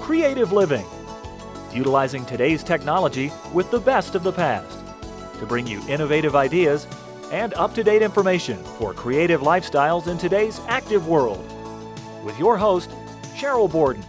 Creative Living, utilizing today's technology with the best of the past to bring you innovative ideas and up-to-date information for creative lifestyles in today's active world. With your host, Sheryl Borden.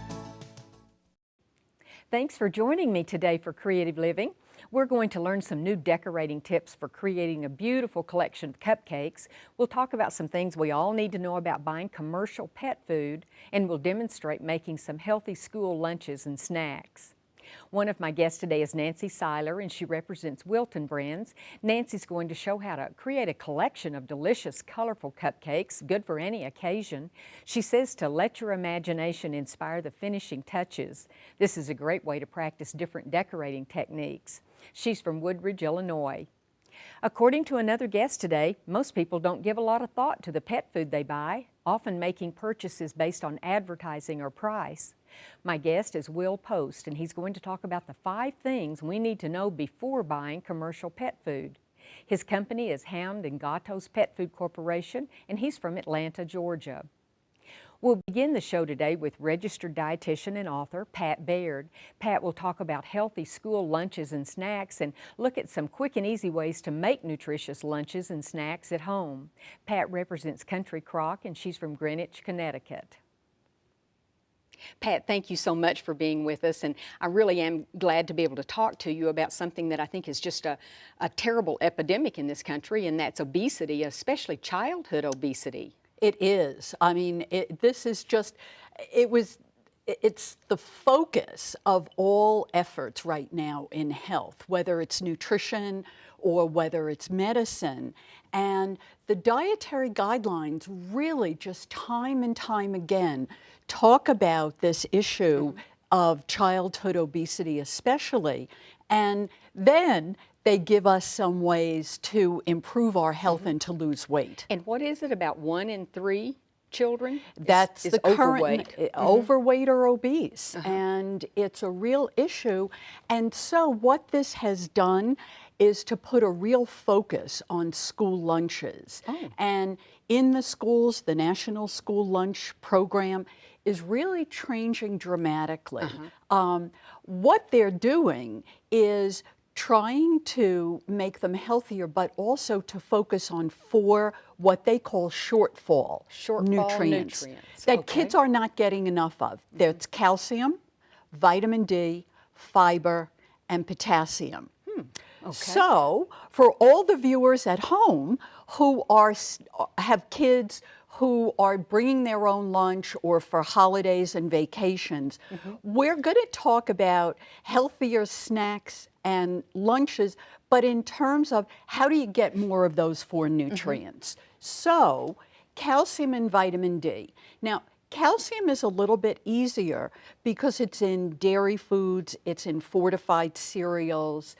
Thanks for joining me today for Creative Living. We're going to learn some new decorating tips for creating a beautiful collection of cupcakes. We'll talk about some things we all need to know about buying commercial pet food, and we'll demonstrate making some healthy school lunches and snacks. One of my guests today is Nancy Seiler, and she represents Wilton Brands. Nancy's going to show how to create a collection of delicious, colorful cupcakes, good for any occasion. She says to let your imagination inspire the finishing touches. This is a great way to practice different decorating techniques. She's from Woodridge, Illinois. According to another guest today, most people don't give a lot of thought to the pet food they buy, often making purchases based on advertising or price. My guest is Will Post, and he's going to talk about the 5 things we need to know before buying commercial pet food. His company is Hound and Gatos Pet Food Corporation, and he's from Atlanta, Georgia. We'll begin the show today with registered dietitian and author Pat Baird. Pat will talk about healthy school lunches and snacks and look at some quick and easy ways to make nutritious lunches and snacks at home. Pat represents Country Crock, and she's from Greenwich, Connecticut. Pat, thank you so much for being with us, and I really am glad to be able to talk to you about something that I think is just a terrible epidemic in this country, and that's obesity, especially childhood obesity. It is. I mean, it's the focus of all efforts right now in health, whether it's nutrition or whether it's medicine. And the dietary guidelines really just time and time again talk about this issue of childhood obesity especially. And then they give us some ways to improve our health and to lose weight. And what is it about 1 in 3 children That's is the overweight? current overweight or obese, and it's a real issue. And so what this has done is to put a real focus on school lunches. And in the schools, the National School Lunch Program is really changing dramatically. What they're doing is trying to make them healthier, but also to focus on 4 what they call shortfall nutrients that kids are not getting enough of. There's calcium, vitamin D, fiber, and potassium. So for all the viewers at home who have kids who are bringing their own lunch or for holidays and vacations, we're going to talk about healthier snacks and lunches, but in terms of how do you get more of those 4 nutrients. So calcium and vitamin D. Now, calcium is a little bit easier because it's in dairy foods, it's in fortified cereals.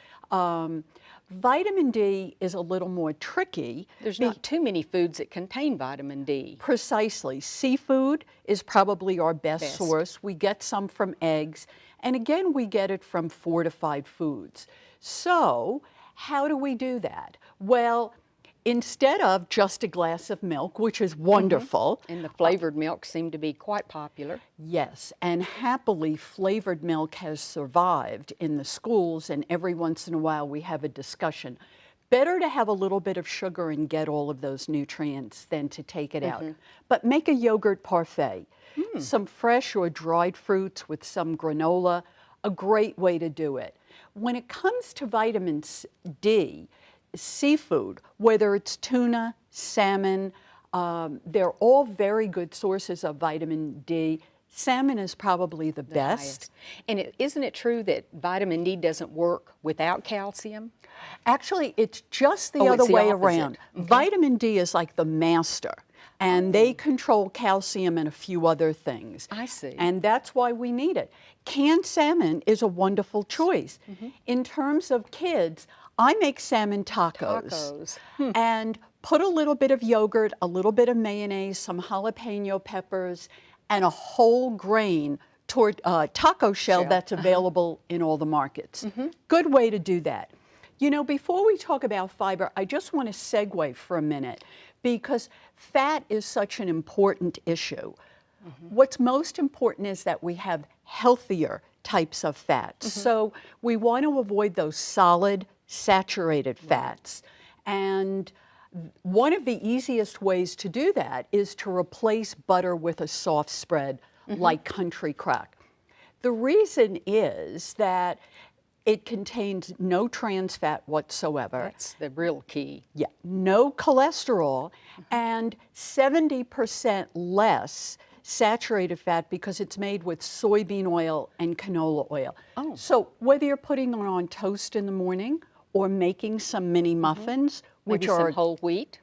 Vitamin D is a little more tricky. There's not too many foods that contain vitamin D. Precisely. Seafood is probably our best source. We get some from eggs, and again, we get it from fortified foods. So how do we do that? Well, instead of just a glass of milk, which is wonderful. And the flavored milk seem to be quite popular. Yes, and happily flavored milk has survived in the schools, and every once in a while we have a discussion. Better to have a little bit of sugar and get all of those nutrients than to take it out. But make a yogurt parfait. Some fresh or dried fruits with some granola, a great way to do it. When it comes to vitamin D, seafood, whether it's tuna, salmon, they're all very good sources of vitamin D. Salmon is probably the best. And isn't it true that vitamin D doesn't work without calcium? Actually, it's just the other way around. Vitamin D is like the master, and they control calcium and a few other things. I see. And that's why we need it. Canned salmon is a wonderful choice. In terms of kids, I make salmon tacos. And put a little bit of yogurt, a little bit of mayonnaise, some jalapeno peppers, and a whole grain taco shell that's available in all the markets. Good way to do that. You know, before we talk about fiber, I just want to segue for a minute because fat is such an important issue. What's most important is that we have healthier types of fats. So we want to avoid those solid, saturated fats. And one of the easiest ways to do that is to replace butter with a soft spread like Country Crock. The reason is that it contains no trans fat whatsoever. That's the real key. Yeah, no cholesterol, and 70% less saturated fat because it's made with soybean oil and canola oil. Oh. So whether you're putting it on toast in the morning or making some mini muffins, which Maybe are some whole wheat.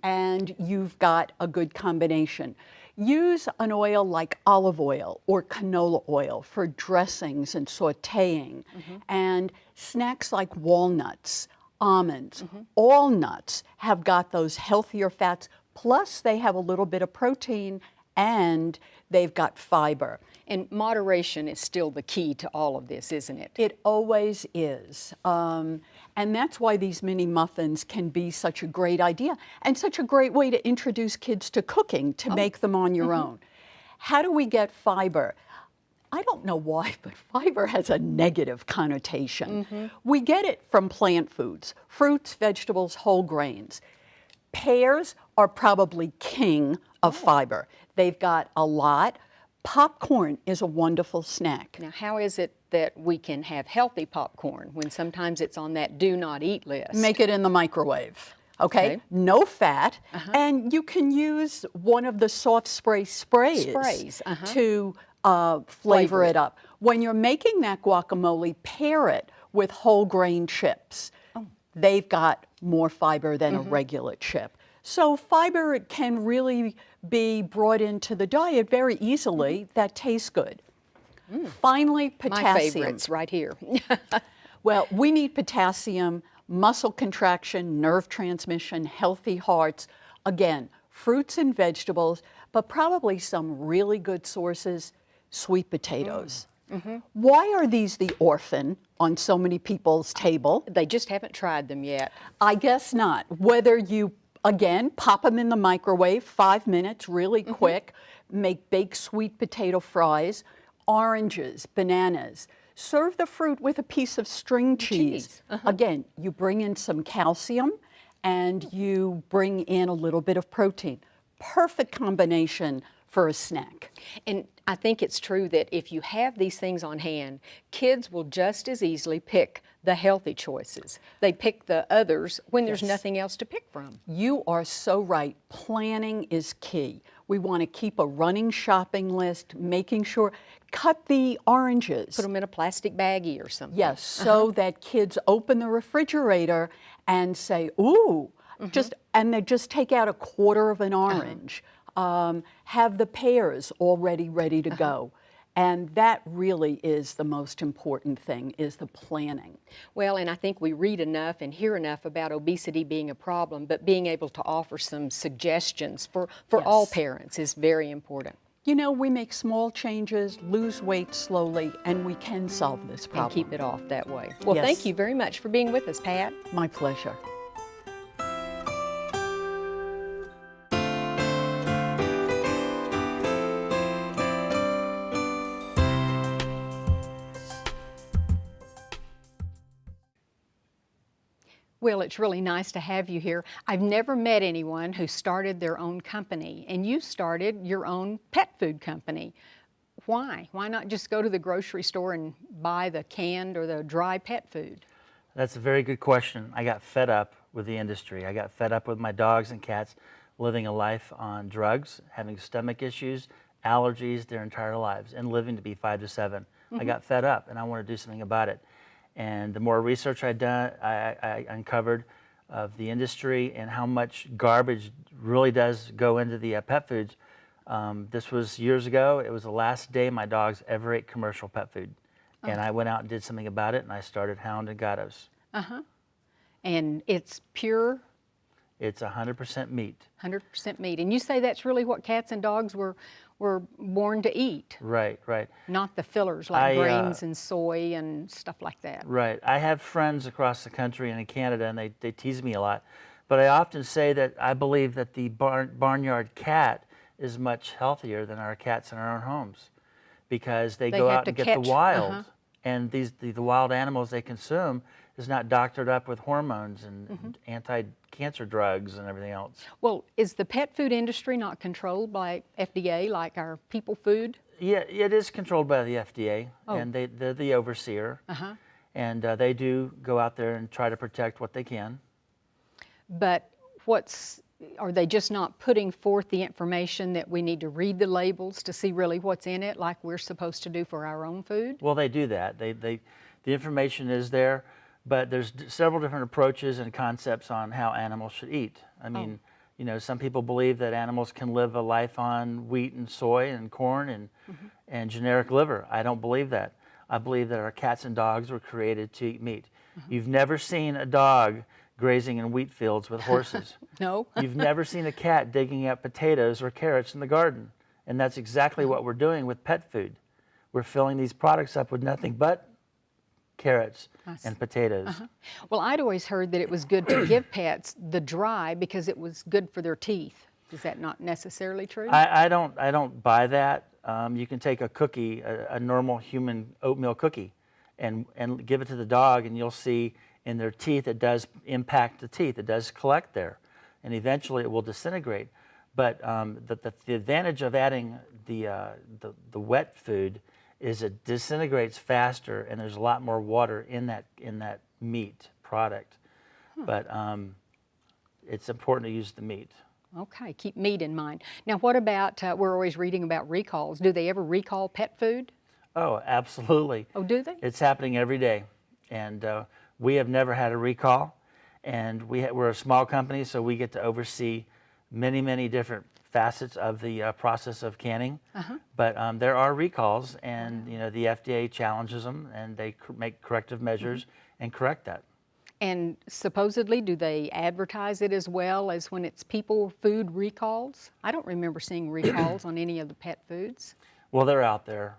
and you've got a good combination. Use an oil like olive oil or canola oil for dressings and sautéing, and snacks like walnuts, almonds, all nuts have got those healthier fats, plus they have a little bit of protein and they've got fiber. And moderation is still the key to all of this, isn't it? It always is. And that's why these mini muffins can be such a great idea and such a great way to introduce kids to cooking, to make them on your own. How do we get fiber? I don't know why, but fiber has a negative connotation. We get it from plant foods, fruits, vegetables, whole grains. Pears are probably king of fiber. They've got a lot. Popcorn is a wonderful snack. Now, how is it that we can have healthy popcorn when sometimes it's on that do not eat list? Make it in the microwave. Okay? No fat, and you can use one of the soft sprays to flavor it up. When you're making that guacamole, pair it with whole grain chips. They've got more fiber than a regular chip. So fiber can really be brought into the diet very easily. That tastes good. Finally, potassium. My favorites right here. Well, we need potassium, muscle contraction, nerve transmission, healthy hearts. Again, fruits and vegetables, but probably some really good sources, sweet potatoes. Why are these the orphan on so many people's table? They just haven't tried them yet. I guess not. Whether you, again, pop them in the microwave, 5 minutes, really quick, make baked sweet potato fries, oranges, bananas. Serve the fruit with a piece of string cheese. Again, you bring in some calcium and you bring in a little bit of protein. Perfect combination for a snack. And I think it's true that if you have these things on hand, kids will just as easily pick the healthy choices. They pick the others when there's nothing else to pick from. You are so right. Planning is key. We want to keep a running shopping list, making sure, cut the oranges. Put them in a plastic baggie or something. Yes, so that kids open the refrigerator and say, ooh, and they just take out a quarter of an orange. Have the pears already ready to go. And that really is the most important thing, is the planning. Well, and I think we read enough and hear enough about obesity being a problem, but being able to offer some suggestions for all parents is very important. You know, we make small changes, lose weight slowly, and we can solve this problem. And keep it off that way. Well, thank you very much for being with us, Pat. My pleasure. Well, it's really nice to have you here. I've never met anyone who started their own company, and you started your own pet food company. Why? Why not just go to the grocery store and buy the canned or the dry pet food? That's a very good question. I got fed up with the industry. I got fed up with my dogs and cats living a life on drugs, having stomach issues, allergies their entire lives, and living to be 5 to 7. I got fed up, and I wanted to do something about it. And the more research I'd done, I uncovered of the industry and how much garbage really does go into the pet foods. This was years ago. It was the last day my dogs ever ate commercial pet food. And I went out and did something about it, and I started Hound and Gatos. And it's pure? It's 100% meat. 100% meat. And you say that's really what cats and dogs were born to eat. Right, right. Not the fillers like grains and soy and stuff like that. Right. I have friends across the country and in Canada, and they tease me a lot. But I often say that I believe that the barnyard cat is much healthier than our cats in our own homes, because they They go have out to and get catch- the wild, and the wild animals they consume is not doctored up with hormones and anti-cancer drugs and everything else. Well, is the pet food industry not controlled by FDA like our people food? Yeah, it is controlled by the FDA, Oh. and they're the overseer, and they do go out there and try to protect what they can. But are they just not putting forth the information that we need to read the labels to see really what's in it, like we're supposed to do for our own food? Well, they do that. The information is there, but there's several different approaches and concepts on how animals should eat. I mean, you know, some people believe that animals can live a life on wheat and soy and corn and generic liver. I don't believe that. I believe that our cats and dogs were created to eat meat. You've never seen a dog grazing in wheat fields with horses. No. You've never seen a cat digging up potatoes or carrots in the garden. And that's exactly what we're doing with pet food. We're filling these products up with nothing but carrots and potatoes. Well, I'd always heard that it was good to give pets the dry because it was good for their teeth. Is that not necessarily true? I don't buy that. You can take a cookie, a normal human oatmeal cookie, and give it to the dog, and you'll see in their teeth it does impact the teeth. It does collect there, and eventually it will disintegrate. But the advantage of adding the wet food is it disintegrates faster, and there's a lot more water in that meat product. But it's important to use the meat. Okay, keep meat in mind. Now, what about, we're always reading about recalls. Do they ever recall pet food? Oh, absolutely. Oh, do they? It's happening every day, and we have never had a recall, and we're a small company, so we get to oversee many different facets of the process of canning. But there are recalls, and you know, the FDA challenges them, and they make corrective measures and correct that. And supposedly, do they advertise it as well as when it's people food recalls? I don't remember seeing recalls on any of the pet foods. Well, they're out there.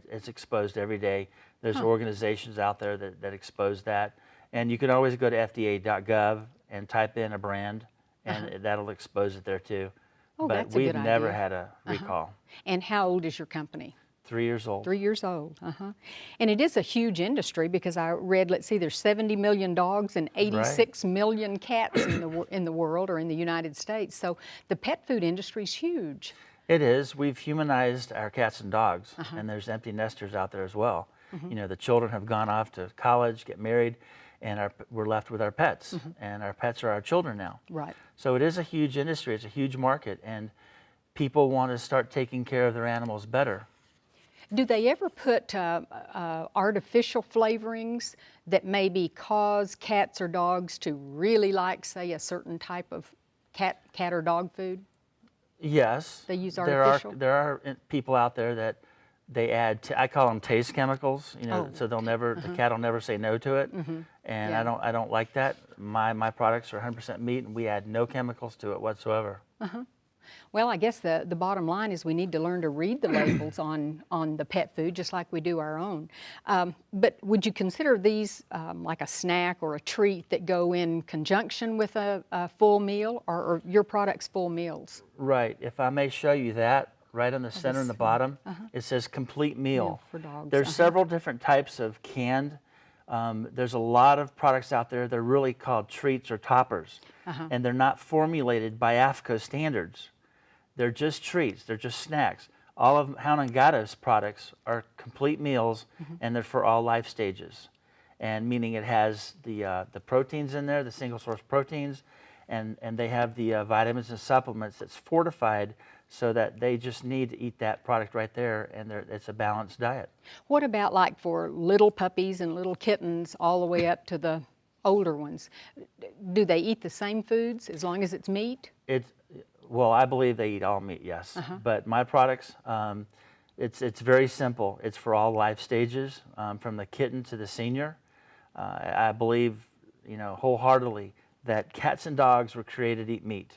It's exposed every day. There's organizations out there that expose that. And you can always go to fda.gov and type in a brand, and that'll expose it there too. Oh, but that's a we've good never idea. had a recall. And how old is your company? 3 years old. 3 years old, And it is a huge industry because I read, let's see, there's 70 million dogs and 86 million cats in the world or in the United States. So the pet food industry is huge. It is. We've humanized our cats and dogs, and there's empty nesters out there as well. You know, the children have gone off to college, get married, and we're left with our pets, and our pets are our children now. Right. So it is a huge industry. It's a huge market, and people want to start taking care of their animals better. Do they ever put artificial flavorings that maybe cause cats or dogs to really like, say, a certain type of cat or dog food? Yes. They use artificial? There are people out there that they add, I call them taste chemicals, you know, so they'll never, the cat will never say no to it. And I don't like that. My products are 100% meat, and we add no chemicals to it whatsoever. Well, I guess the bottom line is we need to learn to read the labels on the pet food, just like we do our own. But would you consider these like a snack or a treat that go in conjunction with a full meal, or your products full meals? Right. If I may show you that, right on the center and the bottom, it says complete meal. For dogs. There's several different types of canned. There's a lot of products out there. They're really called treats or toppers, and they're not formulated by AFCO standards. They're just treats. They're just snacks. All of Hound & Gatta's products are complete meals, and they're for all life stages. And meaning it has the proteins in there, the single source proteins, and they have the vitamins and supplements that's fortified so that they just need to eat that product right there, and it's a balanced diet. What about like for little puppies and little kittens all the way up to the older ones? Do they eat the same foods as long as it's meat? Well, I believe they eat all meat, yes. But my products, it's very simple. It's for all life stages, from the kitten to the senior. I believe, you know, wholeheartedly that cats and dogs were created to eat meat.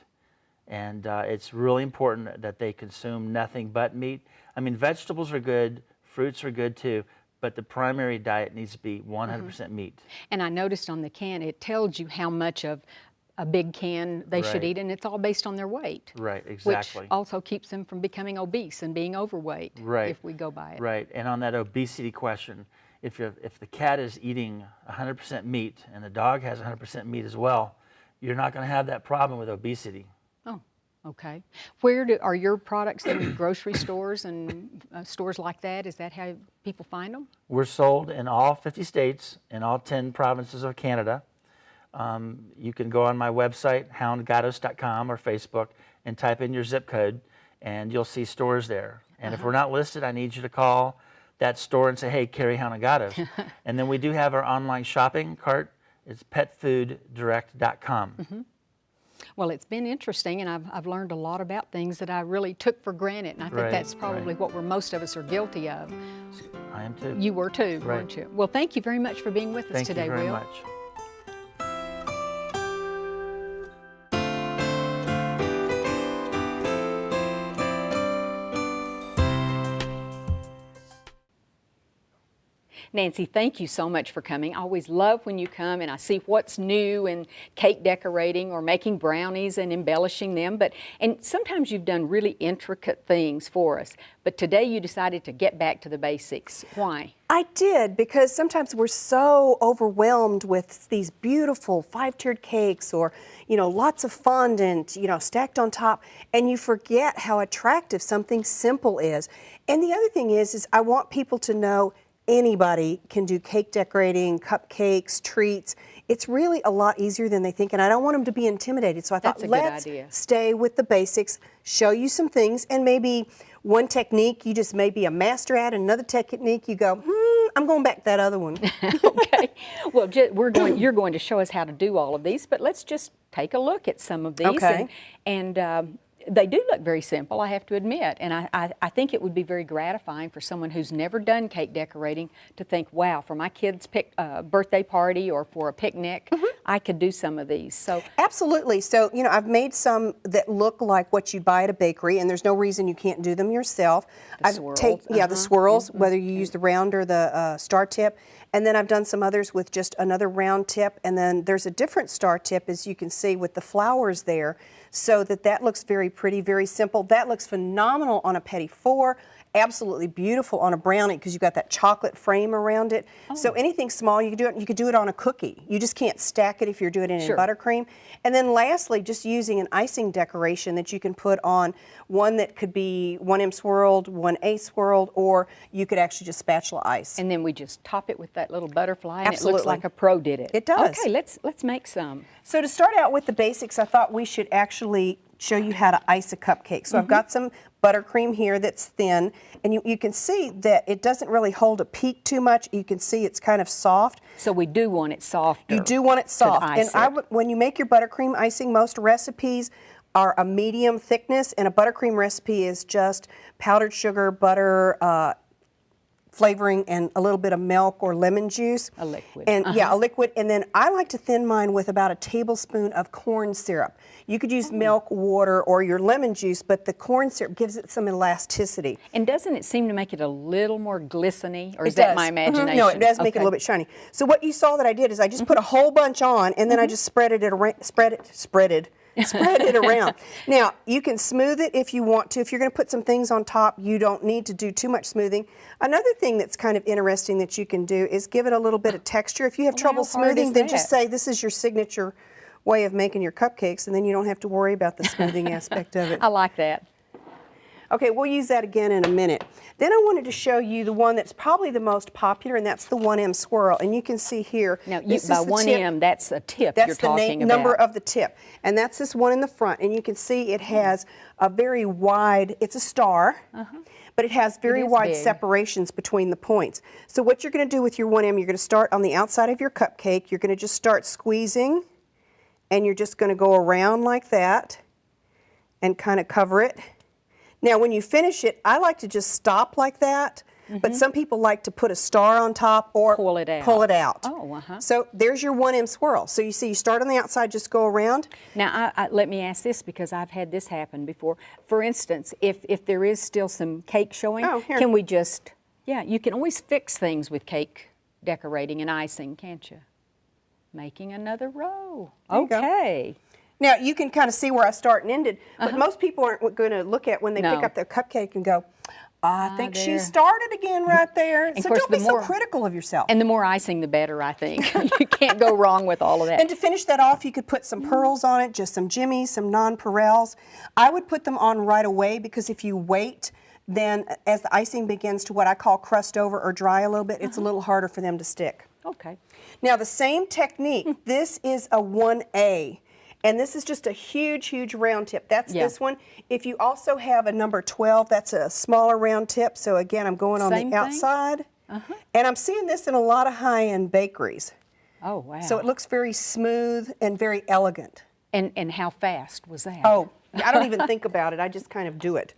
And it's really important that they consume nothing but meat. I mean, vegetables are good, fruits are good too, but the primary diet needs to be 100% meat. And I noticed on the can, it tells you how much of a big can they should Right. eat, and it's all based on their weight. Right, exactly. Which also keeps them from becoming obese and being overweight Right. if we go by it. Right, and on that obesity question, if the cat is eating 100% meat and the dog has 100% meat as well, you're not going to have that problem with obesity. Oh, okay. Where are your products in grocery stores and stores like that? Is that how people find them? We're sold in all 50 states and all 10 provinces of Canada. You can go on my website, houndgatos.com, or Facebook, and type in your zip code, and you'll see stores there. And if we're not listed, I need you to call that store and say, hey, carry Hound and Gatos. And then we do have our online shopping cart. It's petfooddirect.com. Well, it's been interesting, and I've learned a lot about things that I really took for granted, and I think Right, that's probably right. what most of us are guilty of. I am too. You were too, Right. weren't you? Well, thank you very much for being with us Thank today, you very Will. much. Nancy, thank you so much for coming. I always love when you come and I see what's new in cake decorating or making brownies and embellishing them. And sometimes you've done really intricate things for us. But today you decided to get back to the basics. Why? I did, because sometimes we're so overwhelmed with these beautiful 5-tiered cakes or, lots of fondant, stacked on top, and you forget how attractive something simple is. And the other thing is I want people to know anybody can do cake decorating, cupcakes, treats. It's really a lot easier than they think, and I don't want them to be intimidated. So I thought, That's a good let's idea. stay with the basics, show you some things, and maybe one technique you just may be a master at, and another technique you go, I'm going back to that other one. Okay. Well, you're going to show us how to do all of these, but let's just take a look at some of these. Okay. And they do look very simple, I have to admit, and I think it would be very gratifying for someone who's never done cake decorating to think, wow, for my kid's birthday party or for a picnic, I could do some of these. So Absolutely. So, I've made some that look like what you'd buy at a bakery, and there's no reason you can't do them yourself. The swirls, the swirls, whether you use the round or the star tip. And then I've done some others with just another round tip, and then there's a different star tip, as you can see, with the flowers there, so that looks very pretty, very simple. That looks phenomenal on a petit four. Absolutely beautiful on a brownie because you've got that chocolate frame around it. So anything small, you can do it. You could do it on a cookie. You just can't stack it if you're doing it in buttercream. And then lastly, just using an icing decoration that you can put on one that could be 1M swirled, 1A swirled, or you could actually just spatula ice. and then we just top it with that little butterfly, and it Absolutely. looks like a pro did it. It does. Okay, let's make some. So to start out with the basics, I thought we should actually show you how to ice a cupcake. So I've got some buttercream here that's thin, and you can see that it doesn't really hold a peak too much. You can see it's kind of soft. So we do want it softer. You do want it soft. ice And it. when you make your buttercream icing, most recipes are a medium thickness, and a buttercream recipe is just powdered sugar, butter, flavoring, and a little bit of milk or lemon juice. A liquid. And yeah, a liquid. And then I like to thin mine with about a tablespoon of corn syrup. You could use milk, water, or your lemon juice, but the corn syrup gives it some elasticity. And doesn't it seem to make it a little more glistening, or is It that does. my Mhm. imagination? No, it does make it a Okay. little bit shiny. So what you saw that I did is I just put a whole bunch on, and then I just spread it around. Now, you can smooth it if you want to. If you're going to put some things on top, you don't need to do too much smoothing. Another thing that's kind of interesting that you can do is give it a little bit of texture. If you have trouble how hard smoothing, is then just that? say this is your signature way of making your cupcakes, and then you don't have to worry about the smoothing aspect of it. I like that. Okay, we'll use that again in a minute. Then I wanted to show you the one that's probably the most popular, and that's the 1M swirl. And you can see here. Now, this by is the 1M, tip. that's a tip That's you're the talking about. number of the tip. And that's this one in the front. And you can see it has a very wide, it's a star, but it has very is wide big. separations between the points. So what you're going to do with your 1M, you're going to start on the outside of your cupcake. You're going to just start squeezing, and you're just going to go around like that and kind of cover it. Now, when you finish it, I like to just stop like that, but some people like to put a star on top or Pull it out. Pull it out. Oh, So there's your 1M swirl. So you see, you start on the outside, just go around. Now, let me ask this, because I've had this happen before. For instance, if there is still some cake showing, Oh, here. can we just, you can always fix things with cake decorating and icing, can't you? Making another row. There you go. Okay. Now, you can kind of see where I start and ended, but most people aren't going to look at when they pick up their cupcake and go, I think she there. started again right there. And So of course, don't be the so more- critical of yourself. And the more icing, the better, I think. You can't go wrong with all of that. And to finish that off, you could put some pearls on it, just some jimmies, some nonpareils. I would put them on right away because if you wait, then as the icing begins to what I call crust over or dry a little bit, it's a little harder for them to stick. Okay. Now the same technique, this is a 1A. And this is just a huge, huge round tip. That's this one. If you also have a number 12, that's a smaller round tip. So again, I'm going on Same the thing? outside. And I'm seeing this in a lot of high-end bakeries. Oh, wow. So it looks very smooth and very elegant. And how fast was that? Oh, I don't even think about it. I just kind of do it.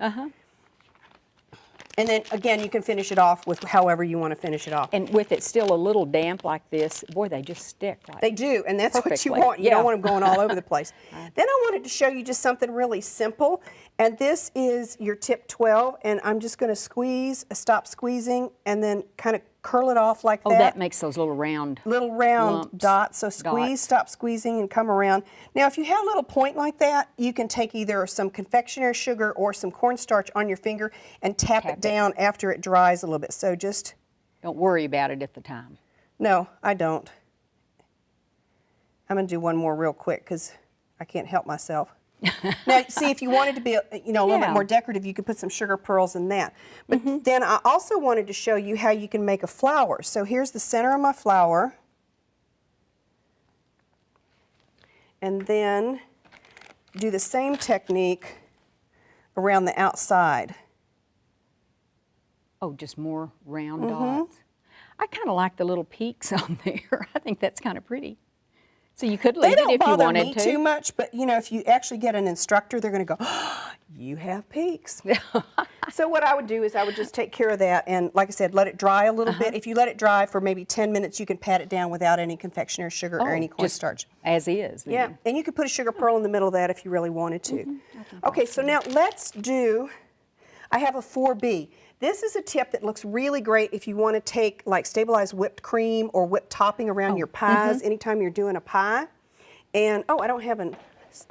And then again, you can finish it off with however you want to finish it off. And with it still a little damp like this, boy, they just stick like They do, and that's what you perfectly. want. You don't Yeah. want them going all over the place. Then I wanted to show you just something really simple, and this is your tip 12, and I'm just going to squeeze, stop squeezing, and then kind of curl it off like Oh, that. that makes those little round. Little round lumps, dots. So squeeze, dots. stop squeezing, and come around. Now, if you have a little point like that, you can take either some confectionery sugar or some cornstarch on your finger and tap it down after it dries a little bit. So just, Don't worry about it at the time. no, I don't. I'm going to do one more real quick because I can't help myself. Now, see, if you wanted to be, a little bit Yeah. more decorative, you could put some sugar pearls in that. But then I also wanted to show you how you can make a flower. So here's the center of my flower. And then do the same technique around the outside. Oh, just more round dots. I kind of like the little peaks on there. I think that's kind of pretty. So you could They leave it don't if you bother wanted me to. too much, but if you actually get an instructor, they're going to go, oh, you have peaks. So what I would do is I would just take care of that and, like I said, let it dry a little bit. If you let it dry for maybe 10 minutes, you can pat it down without any confectionery sugar or any just cornstarch. as is. Then. Yeah, and you could put a sugar pearl in the middle of that if you really wanted to. Okay, so now let's do, I have a 4B. This is a tip that looks really great if you want to take like stabilized whipped cream or whipped topping around your pies anytime you're doing a pie. And, oh, I don't have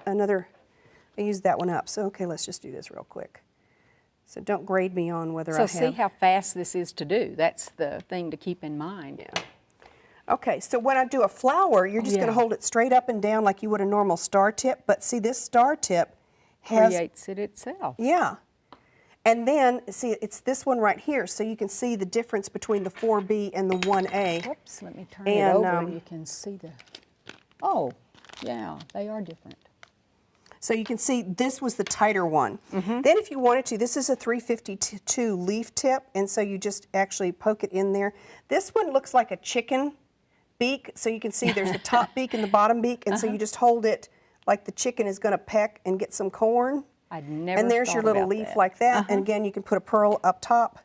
another, I used that one up. So, okay, let's just do this real quick. So don't grade me on whether I So have. see how fast this is to do. That's the thing to keep in mind. Yeah. Okay, so when I do a flower, you're just going to hold it straight up and down like you would a normal star tip. But see, this star tip has, Creates it itself. yeah. And then, see, it's this one right here, so you can see the difference between the 4B and the 1A. Whoops, let me turn And, it over and you can see the, oh, yeah, they are different. So you can see this was the tighter one. Then if you wanted to, this is a 352 leaf tip, and so you just actually poke it in there. This one looks like a chicken beak, so you can see there's the top beak and the bottom beak, and so you just hold it like the chicken is going to peck and get some corn. I'd never And there's your thought little about leaf that. like that, and again, you can put a pearl up top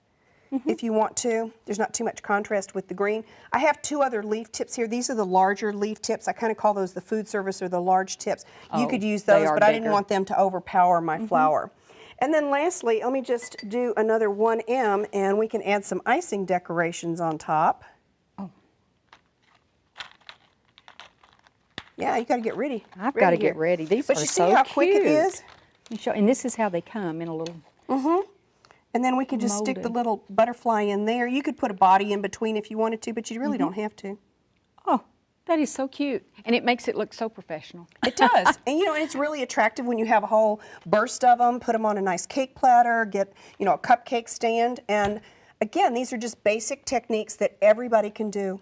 if you want to. There's not too much contrast with the green. I have two other leaf tips here. These are the larger leaf tips. I kind of call those the food service or the large tips. You could use they those, are but I didn't bigger. want them to overpower my flower. And then lastly, let me just do another 1M, and we can add some icing decorations on top. Yeah, you got to get ready. I've got to here. get ready. These But are you see so how quick it cute. is? You show, and this is how they come in a little. And then we can just stick the Molded. little butterfly in there. You could put a body in between if you wanted to, but you really don't have to. Oh, that is so cute, and it makes it look so professional. It does. And and it's really attractive when you have a whole burst of them, put them on a nice cake platter, get, a cupcake stand. And again, these are just basic techniques that everybody can do.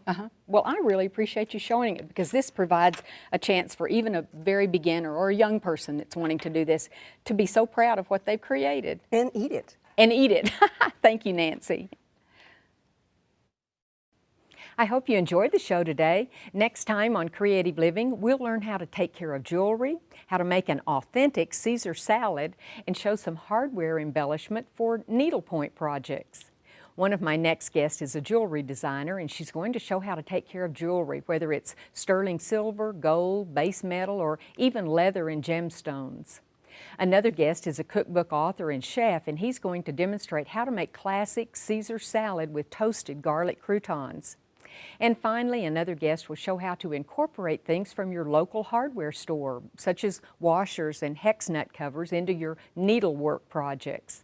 Well, I really appreciate you showing it because this provides a chance for even a very beginner or a young person that's wanting to do this to be so proud of what they've created And eat it. and eat it. Thank you, Nancy. I hope you enjoyed the show today. Next time on Creative Living, we'll learn how to take care of jewelry, how to make an authentic Caesar salad, and show some hardware embellishment for needlepoint projects. One of my next guests is a jewelry designer, and she's going to show how to take care of jewelry, whether it's sterling silver, gold, base metal, or even leather and gemstones. Another guest is a cookbook author and chef, and he's going to demonstrate how to make classic Caesar salad with toasted garlic croutons. And finally, another guest will show how to incorporate things from your local hardware store, such as washers and hex nut covers, into your needlework projects.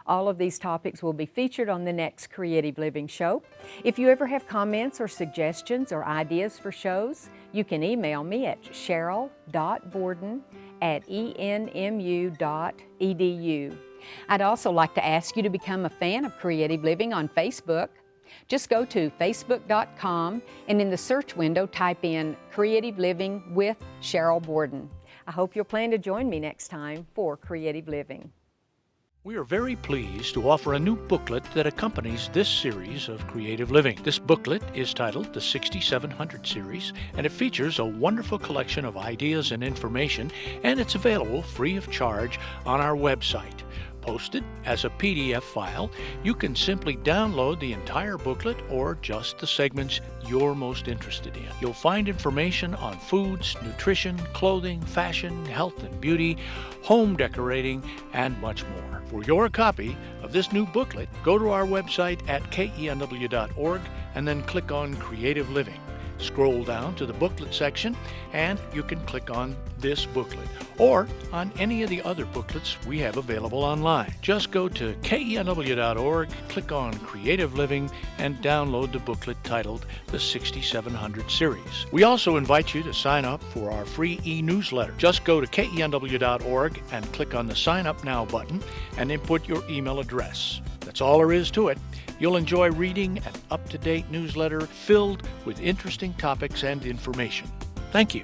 All of these topics will be featured on the next Creative Living show. If you ever have comments or suggestions or ideas for shows, you can email me at cheryl.borden@enmu.edu. I'd also like to ask you to become a fan of Creative Living on Facebook. Just go to facebook.com and in the search window type in Creative Living with Sheryl Borden. I hope you'll plan to join me next time for Creative Living. We are very pleased to offer a new booklet that accompanies this series of Creative Living. This booklet is titled the 6700 Series, and it features a wonderful collection of ideas and information, and it's available free of charge on our website. Posted as a PDF file, you can simply download the entire booklet or just the segments you're most interested in. You'll find information on foods, nutrition, clothing, fashion, health and beauty, home decorating, and much more. For your copy of this new booklet, go to our website at KENW.org and then click on Creative Living. Scroll down to the booklet section and you can click on this booklet or on any of the other booklets we have available online. Just go to KENW.org, click on Creative Living, and download the booklet titled the 6700 Series. We also invite you to sign up for our free e-newsletter. Just go to KENW.org and click on the Sign Up Now button and input your email address. That's all there is to it. You'll enjoy reading an up-to-date newsletter filled with interesting topics and information. Thank you.